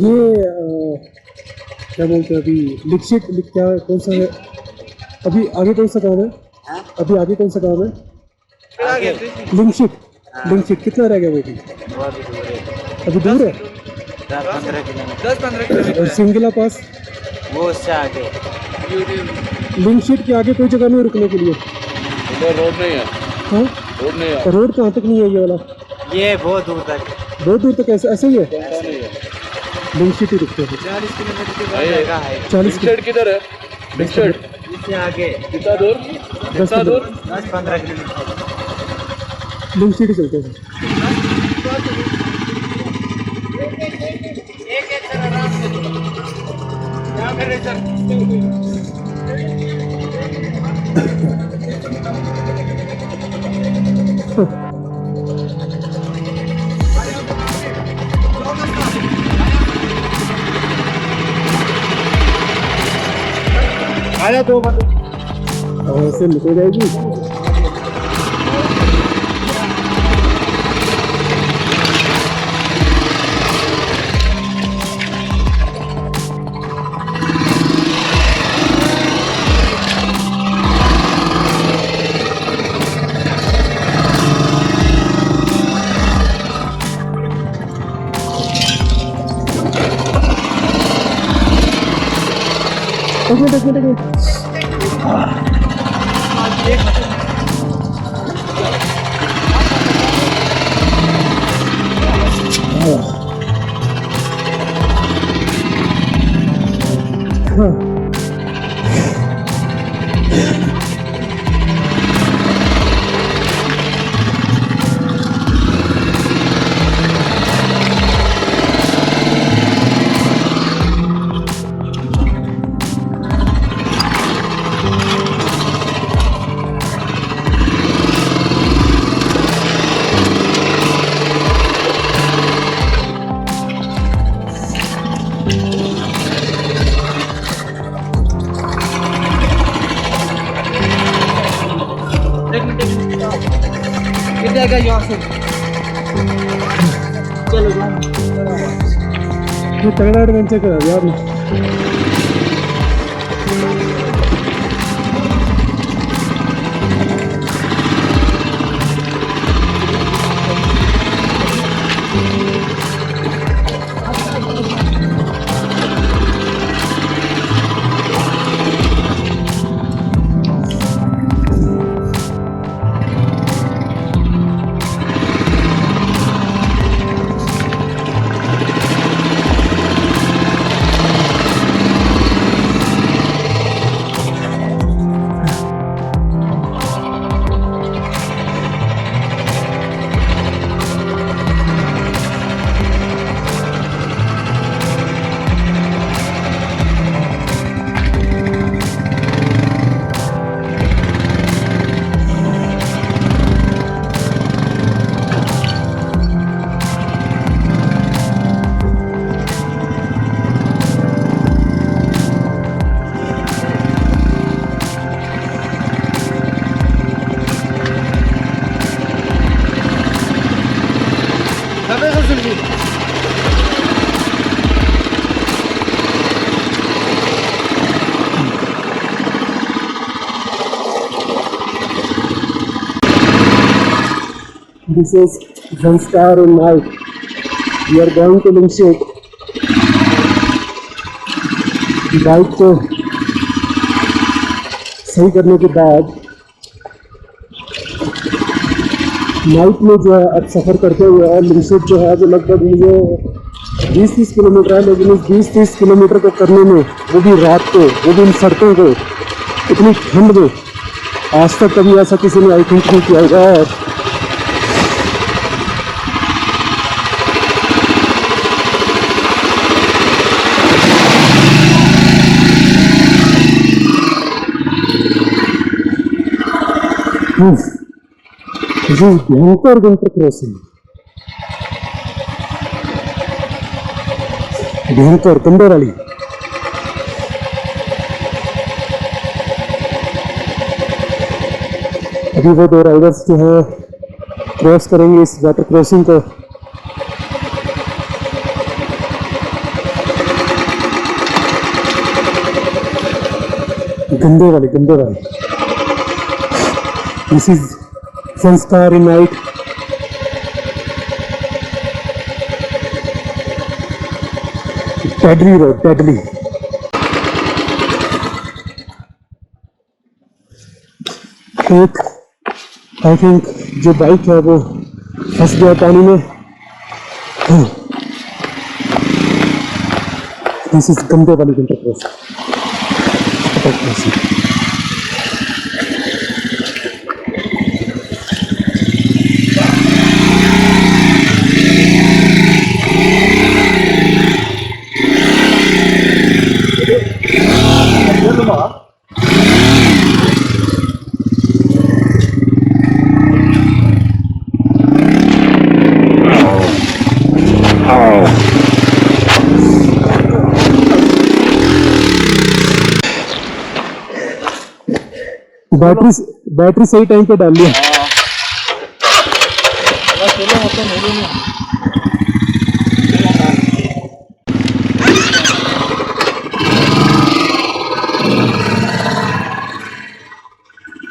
क्या बोलते हैं अभी लिखशिट क्या कौन सा है अभी आगे कौन सा काम है अभी आगे कौन सा काम है लिंकशिट कितना रह गया वो भी अभी दूर है 10-15 किलोमीटर और सिंगला पास वो उससे आगे लिंकशिट के आगे कोई जगह नहीं रुकने के लिए उधर रोड नहीं है हाँ रोड नहीं है रोड कहाँ तक नहीं है ये वाला ये बहुत दूर तक बहुत दूर तक ऐसा ही है नहीं है लिंकशिट ही रुकते हैं 40 किलोमीटर की जगह है 40 लिंकशेड किधर है लिंकशेड इससे आगे कितना दूर कितना दूर 10-15 किलोमीटर लिंकशिट ही चलते हैं आया 2 बंदे ऐसे निकल जाएगी एक मिनट जाएगा यहाँ से चलो जाओ ये तगड़ा एडवेंचर करा यार This is Zanskar in night. We are going to Linkshit. Bike को सही करने के बाद नाइट में जो है अब सफ़र करते हुए और लिंकशिट जो है वो लगभग मुझे 20-30 किलोमीटर है, लेकिन इस 20-30 किलोमीटर को करने में वो भी रात को वो भी इन सड़कों को इतनी ठंड में आज तक कभी ऐसा किसी ने आई थिंक नहीं किया होगा। और भयंकर विंटर क्रॉसिंग भयंकर कंबे वाली अभी वो 2 राइडर्स जो है क्रॉस करेंगे इस वाटर क्रॉसिंग को। गंदे वाले दिस इज संस्कार in night deadly road deadly एक आई थिंक जो बाइक है वो फंस गया पानी में दिस इज गंदे वाली विंटर क्रॉस बैटरी सही टाइम पे डाल लिया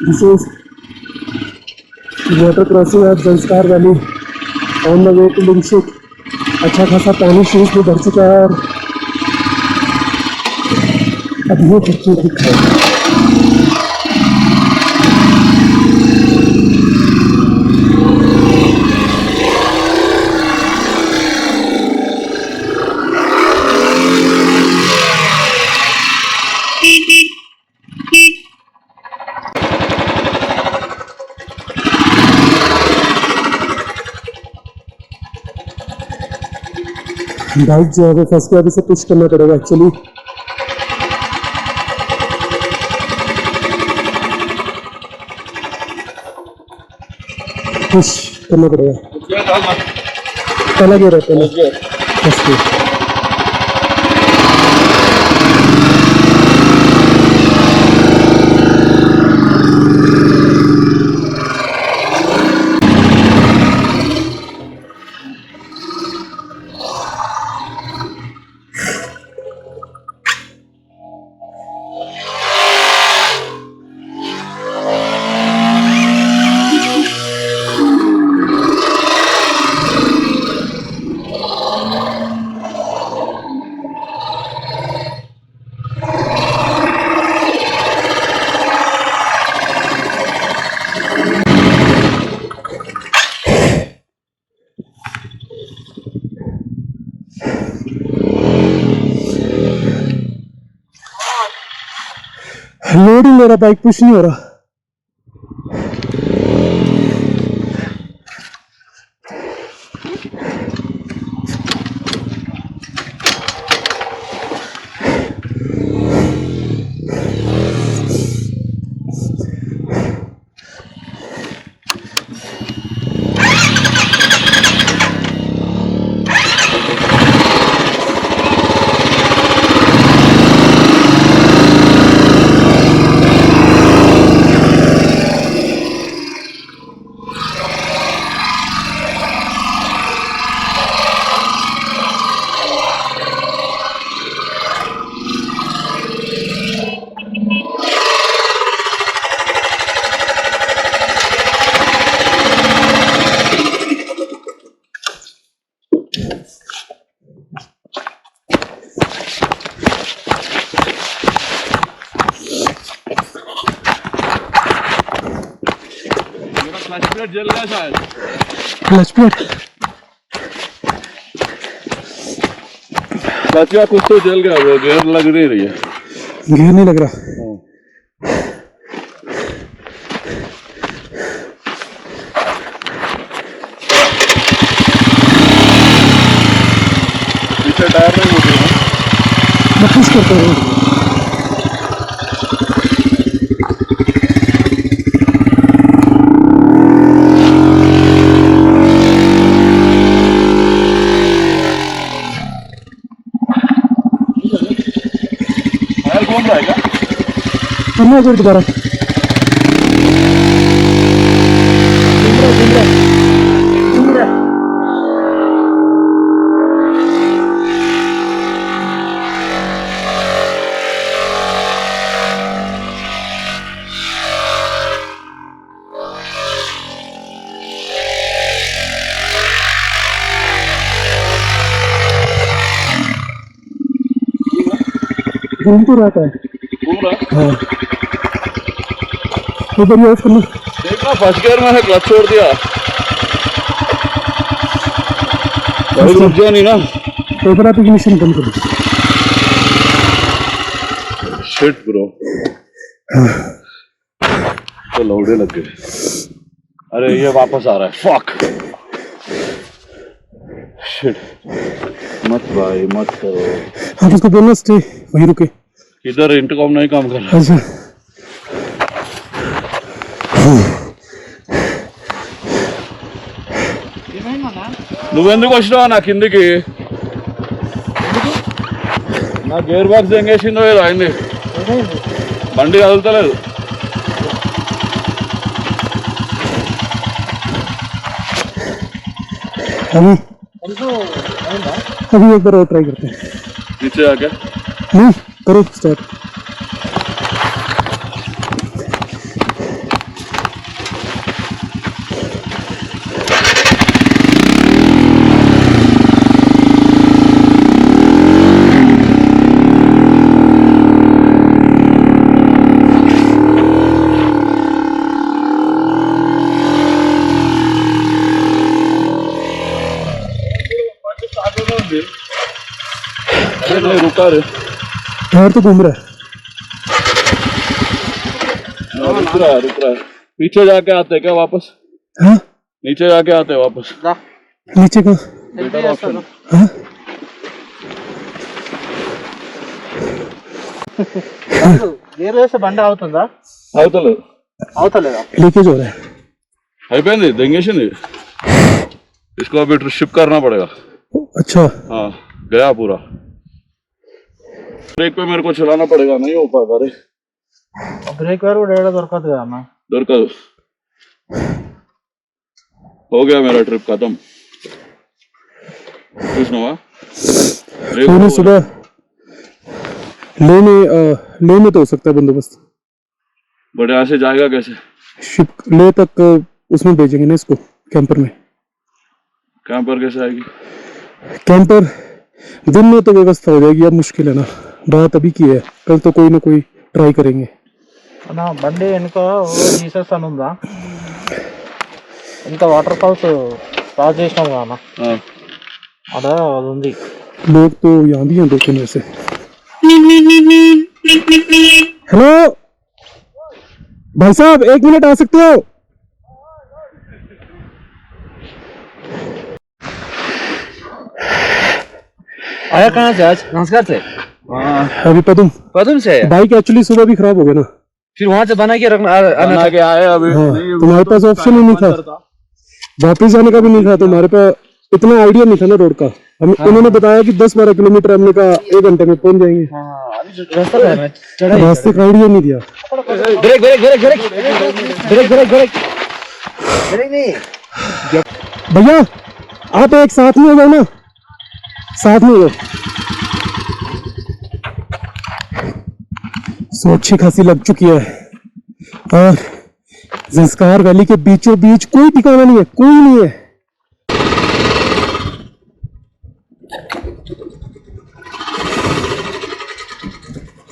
this is water crossing at Zanskar valley on the way to लिंगसुक अच्छा खासा पानी शूज में भर चुका है और अब ये खूबसूरत दिख रहा है बाइक जो है वो फंस गया अभी से पुश करना पड़ेगा एक्चुअली पुश करना पड़ेगा पहला गियर है पहले फंस गया लोड ही मेरा बाइक पुश नहीं हो रहा क्लच प्लेट जल गया शायद क्लच प्लेट क्लच का कुछ तो जल गया वो गियर लग नहीं रही है गियर नहीं लग रहा पीछे टायर नहीं मुझे मैं पुश करता हूँ कौन रहेगा करना है दोबारा हिल तो रहता है। पूरा हाँ इधर ही ऑफ करना। देखना फर्स्ट गियर में है, क्लच छोड़ दिया भाई, रुक गया नहीं ना। इधर आप इग्निशन बंद कर दो। शिट ब्रो, तो लौड़े लग गए। अरे ये वापस आ रहा है, फक शिट। मत भाई मत करो। आप उसको बोलना स्टे वहीं रुके। इधर इंटरकॉम नहीं काम कर रहा। अच्छा నువ్వెందుకు వచ్చినావు నా కిందికి? నా గేర్ బాక్స్ ఎంగేసిందో ఏదో అయింది, బండి కదులుతలేదు। अभी अभी एक बार और ट्राई करते हैं। नीचे आके नहीं करो स्टार्ट। अरे नहीं रुका रे, टायर तो घूम रहा है। रुक रहा है रुक रहा है। पीछे जाके आते हैं क्या वापस? हाँ नीचे जाके आते हैं वापस। नीचे का बेटर ऑप्शन। हाँ గేర్ వేస్తే బండి అవుతుందా? అవుతలేదు అవుతలేదా? लीकेज हो रहा है। అయిపోయింది, దెంగేసింది। इसको अभी शिप करना पड़ेगा। अच्छा हाँ गया पूरा। ब्रेक पे मेरे को चलाना पड़ेगा, नहीं हो पाएगा रे। బ్రేక్ వేర్ కూడా ఏడా దొరకదు కదా అన్న। दरकार हो गया मेरा ट्रिप खत्म। कुछ ना हुआ। मैंने सुबह ले में तो हो सकता है बंदोबस्त, बट यहाँ से जाएगा कैसे? शिप ले तक उसमें भेजेंगे ना इसको, कैंपर में। कैंपर कैसे आएगी? कैंपर दिन में तो व्यवस्था हो जाएगी, अब मुश्किल है ना, बात अभी की है, कल तो कोई ना कोई ट्राई करेंगे। అన్న బండి వెనుక జీసస్ అని ఉందా? ఇంకా వాటర్ ఫాల్స్ క్రాస్ చేసినాం కదా అన్న, हाँ అదే అది ఉంది। लोग तो यहाँ भी हैं दो तीन वैसे। हेलो भाई साहब, 1 मिनट आ सकते हो? आया कहाँ से आज? नमस्कार से। अभी पदम से आया? बाइक एक्चुअली सुबह भी खराब हो गया ना, फिर वहाँ से बना के रखना बना के आए अभी। हाँ, तुम्हारे पास ऑप्शन ही नहीं था, वापस जाने का भी नहीं था तुम्हारे पास, इतना आइडिया नहीं था ना रोड का। हम उन्होंने बताया कि 10-12 किलोमीटर, हमने कहा 1 घंटे में पहुंच जाएंगे। रास्ते का आइडिया नहीं दिया। Break break break break break break break break नहीं। भैया आप एक साथ में हो जाओ ना, साथ में हो जाओ। सो अच्छी खासी लग चुकी है, और ज़ंस्कार वैली के बीचों बीच कोई ठिकाना नहीं है, कोई नहीं है।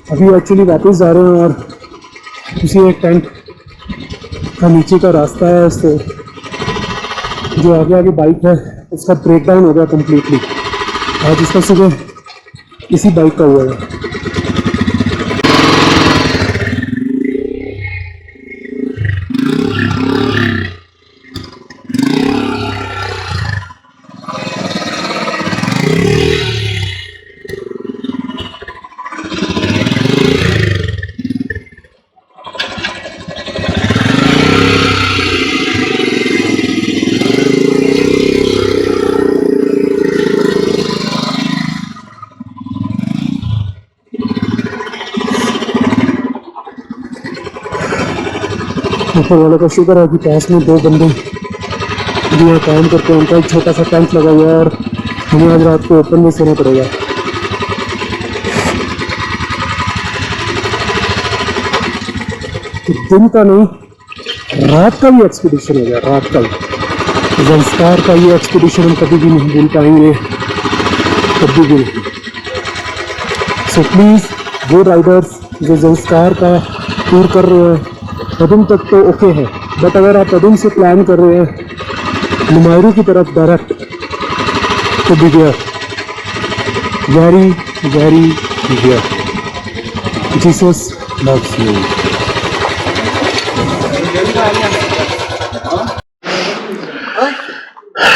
अभी एक्चुअली वापस जा रहे हैं, और उसी एक टेंट का नीचे का रास्ता है, तो जो आगे आगे बाइक है उसका ब्रेकडाउन हो गया कम्प्लीटली। आज इसका सुबह इसी बाइक का हुआ है। ऊपर वाले का शुक्र है कि पास में 2 बंदे जो यहाँ काम करते हैं, उनका एक छोटा सा टेंट लगा हुआ है, और हमें आज रात को ओपन में सोना पड़ेगा। दिन का नहीं, रात का भी एक्सपीडिशन हो गया, रात का भी। ज़ंस्कार का ये एक्सपीडिशन हम कभी भी नहीं भूल पाएंगे, कभी भी नहीं। सो प्लीज़ वो राइडर्स जो ज़ंस्कार का टूर कर रहे हैं पदुम तक तो ओके है, बट अगर आप पदुम से प्लान कर रहे हैं नुमायरू की तरफ डायरेक्ट तो bigger, very very bigger. Jesus loves you.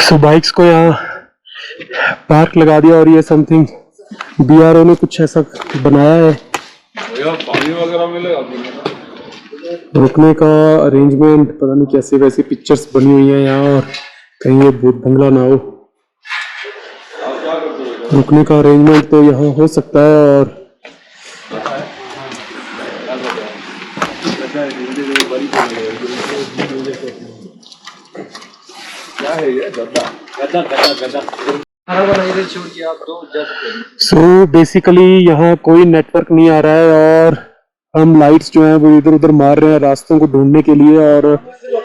So bikes को यहाँ पार्क लगा दिया और ये समथिंग BRO ने कुछ ऐसा बनाया है, भैया पानी वगैरह मिलेगा रुकने का अरेंजमेंट, पता नहीं कैसे वैसे पिक्चर्स बनी हुई हैं यहाँ, और कहीं ये भूत बंगला ना हो। रुकने का अरेंजमेंट तो यहाँ हो सकता है। और क्या है ये गद्दा सो बेसिकली यहाँ कोई नेटवर्क नहीं आ रहा है और हम लाइट्स जो हैं वो इधर उधर मार रहे हैं रास्तों को ढूंढने के लिए, और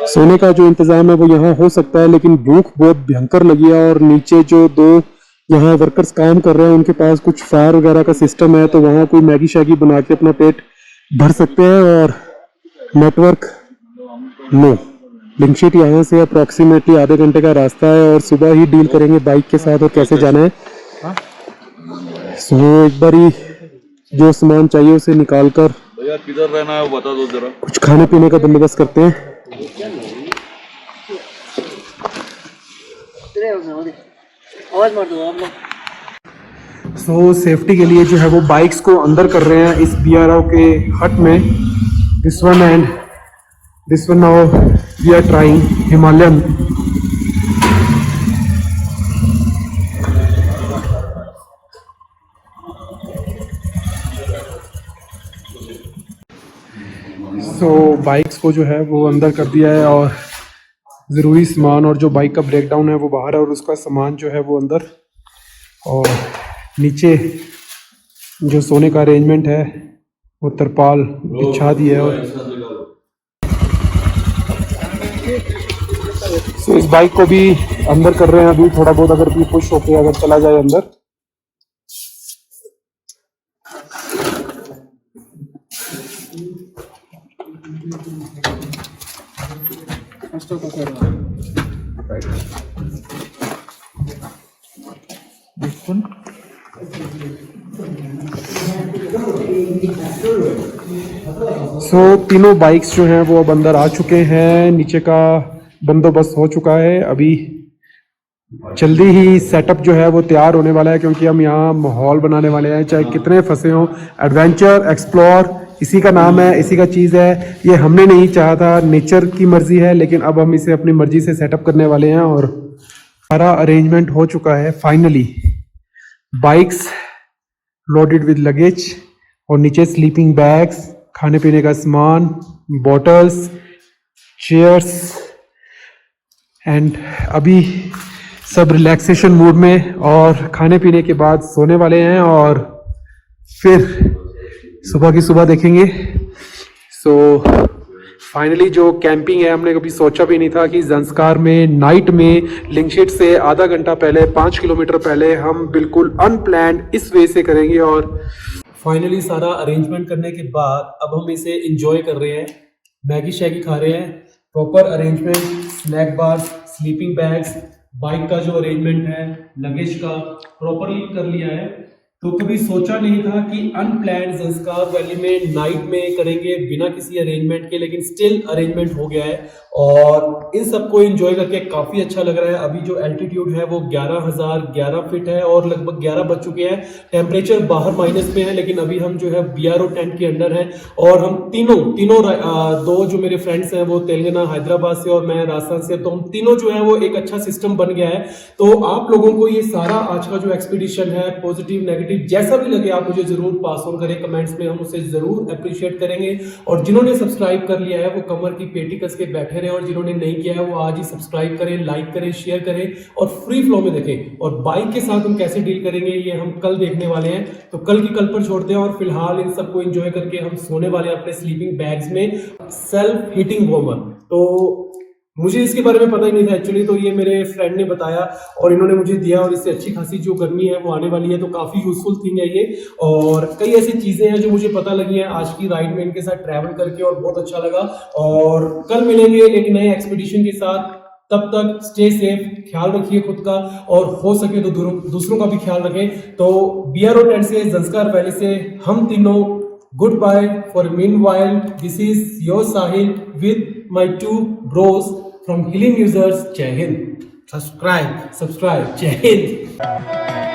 सोने का जो इंतजाम है वो यहाँ हो सकता है, लेकिन भूख बहुत भयंकर लगी है। और नीचे जो दो यहाँ वर्कर्स काम कर रहे हैं उनके पास कुछ फायर वगैरह का सिस्टम है, तो वहाँ कोई मैगी शैगी बना के अपना पेट भर सकते हैं। और नेटवर्क नो। लिंकशीट यहाँ से अप्रॉक्सीमेटली आधे घंटे का रास्ता है और सुबह ही डील करेंगे बाइक के साथ और कैसे जाना है। सो एक बार ही जो सामान चाहिए उसे निकाल कर भैया किधर रहना है वो बता दो जरा। कुछ खाने पीने का बंदोबस्त करते हैं। सो सेफ्टी के लिए जो है वो बाइक्स को अंदर कर रहे हैं इस BRO के हट में। This one now we are trying Himalayan. So bikes को जो है वो अंदर कर दिया है और ज़रूरी सामान और जो बाइक का ब्रेकडाउन है वो बाहर है और उसका सामान जो है वो अंदर। और नीचे जो सोने का अरेंजमेंट है वो तरपाल बिछा दिया है। और सो इस बाइक को भी अंदर कर रहे हैं अभी, थोड़ा बहुत अगर भी पुश होके अगर चला जाए अंदर। सो तीनों बाइक्स जो हैं वो अब अंदर आ चुके हैं, नीचे का बंदोबस्त हो चुका है। अभी जल्दी ही सेटअप जो है वो तैयार होने वाला है, क्योंकि हम यहाँ माहौल बनाने वाले हैं। चाहे कितने फंसे हों, एडवेंचर एक्सप्लोर इसी का नाम है, इसी का चीज़ है। ये हमने नहीं चाहा था, नेचर की मर्जी है, लेकिन अब हम इसे अपनी मर्जी से सेटअप करने वाले हैं। और सारा अरेंजमेंट हो चुका है finally. Bikes loaded with luggage और नीचे स्लीपिंग बैग्स, खाने पीने का सामान, बॉटल्स, चेयर्स, एंड अभी सब रिलैक्सेशन मूड में और खाने पीने के बाद सोने वाले हैं और फिर सुबह की सुबह देखेंगे। सो फाइनली जो कैंपिंग है, हमने कभी सोचा भी नहीं था कि ज़ंस्कार में नाइट में लिंकशीट से आधा घंटा पहले 5 किलोमीटर पहले हम बिल्कुल अनप्लैन्ड इस वे से करेंगे। और फाइनली सारा अरेंजमेंट करने के बाद अब हम इसे एंजॉय कर रहे हैं, मैगी शैगी खा रहे हैं। Proper arrangement, snack bar, sleeping bags, bike का जो अरेंजमेंट है, लगेज का प्रॉपरली कर लिया है। तो कभी सोचा नहीं था कि अनप्लैन्ड ज़ंस्कार वैली में नाइट में करेंगे बिना किसी अरेंजमेंट के, लेकिन स्टिल अरेंजमेंट हो गया है और इन सबको एंजॉय करके काफ़ी अच्छा लग रहा है। अभी जो एल्टीट्यूड है वो 11,011 फीट है और लगभग 11 बज चुके हैं। टेम्परेचर बाहर माइनस में है, लेकिन अभी हम जो है BRO टेंट के अंदर हैं और हम तीनों दो जो मेरे फ्रेंड्स हैं वो तेलंगाना हैदराबाद से और मैं राजस्थान से, तो हम तीनों जो है वो एक अच्छा सिस्टम बन गया है। तो आप लोगों को ये सारा आज का जो एक्सपीडिशन है, पॉजिटिव नेगेटिव जैसा भी लगे, आप मुझे जरूर पास ऑन करें कमेंट्स में, हम उसे जरूर अप्रिशिएट करेंगे। और जिन्होंने सब्सक्राइब कर लिया है वो कमर की पेटी कस के बैठे रहे, और जिन्होंने नहीं किया है वो आज ही सब्सक्राइब करें, लाइक करें, शेयर करें और फ्री फ्लो में देखें। और बाइक के साथ हम कैसे डील करेंगे ये हम कल देखने वाले हैं, तो कल की कल पर छोड़ते हैं। और फिलहाल इन सबको एंजॉय करके हम सोने वाले हैं अपने स्लीपिंग बैग्स में, सेल्फ हीटिंग वार्मर। तो मुझे इसके बारे में पता ही नहीं था एक्चुअली, तो ये मेरे फ्रेंड ने बताया और इन्होंने मुझे दिया, और इससे अच्छी खासी जो गर्मी है वो आने वाली है, तो काफ़ी यूजफुल थिंग है ये। और कई ऐसी चीज़ें हैं जो मुझे पता लगी हैं आज की राइड में इनके साथ ट्रैवल करके, और बहुत अच्छा लगा। और कल मिलेंगे एक नए एक्सपीडिशन के साथ, तब तक स्टे सेफ, ख्याल रखिए खुद का, और हो सके तो दूसरों का भी ख्याल रखें। तो BRO टेंट से, जंस्कार वैली से हम तीनों good bye for meanwhile. This is your Sahil with my 2 bros from Helium Users. जय हिंद। सब्सक्राइब जय हिंद।